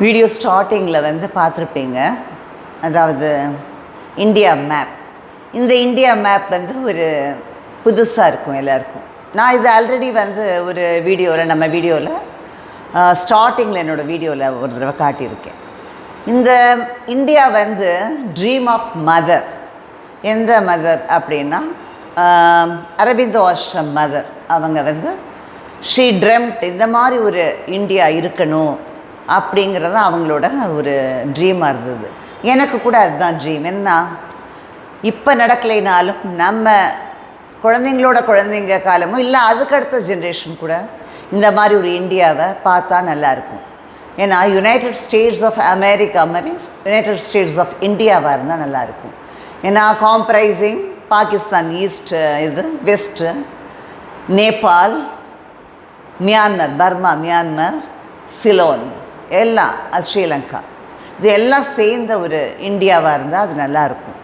Video ஸ்டார்டிங்கில் வந்து பார்த்துருப்பீங்க. அதாவது இந்தியா மேப். இந்த இந்தியா மேப் வந்து ஒரு புதுசாக இருக்கும் எல்லாருக்கும். நான் இது ஆல்ரெடி வந்து ஒரு வீடியோவில் நம்ம வீடியோவில் ஸ்டார்டிங்கில் என்னோடய வீடியோவில் ஒரு தடவை காட்டியிருக்கேன். இந்த இந்தியா வந்து ட்ரீம் ஆஃப் மதர். எந்த மதர் அப்படின்னா அரபிந்தோ ஆஷ்ரம் மதர். அவங்க வந்து ஷீ ட்ரெம்ட் இந்த மாதிரி ஒரு இந்தியா இருக்கணும் அப்படிங்கிறது அவங்களோட ஒரு ட்ரீமாக இருந்தது. எனக்கு கூட அதுதான் ட்ரீம். என்ன இப்போ நடக்கலைனாலும் நம்ம குழந்தைங்க காலமும் இல்லை அதுக்கடுத்த ஜென்ரேஷன் கூட இந்த மாதிரி ஒரு இந்தியாவை பார்த்தா நல்லாயிருக்கும். ஏன்னா யுனைடெட் ஸ்டேட்ஸ் ஆஃப் அமெரிக்கா மாதிரி யுனைடெட் ஸ்டேட்ஸ் ஆஃப் இந்தியாவாக இருந்தால் நல்லாயிருக்கும். ஏன்னா காம்ப்ரைசிங் பாகிஸ்தான் ஈஸ்ட்டு, இது west, Nepal, Myanmar, Burma, Myanmar, Ceylon, எல்லாம் ஸ்ரீலங்கா, இது எல்லாம் சேர்ந்த ஒரு இந்தியாவாக இருந்தால் அது நல்லாயிருக்கும்.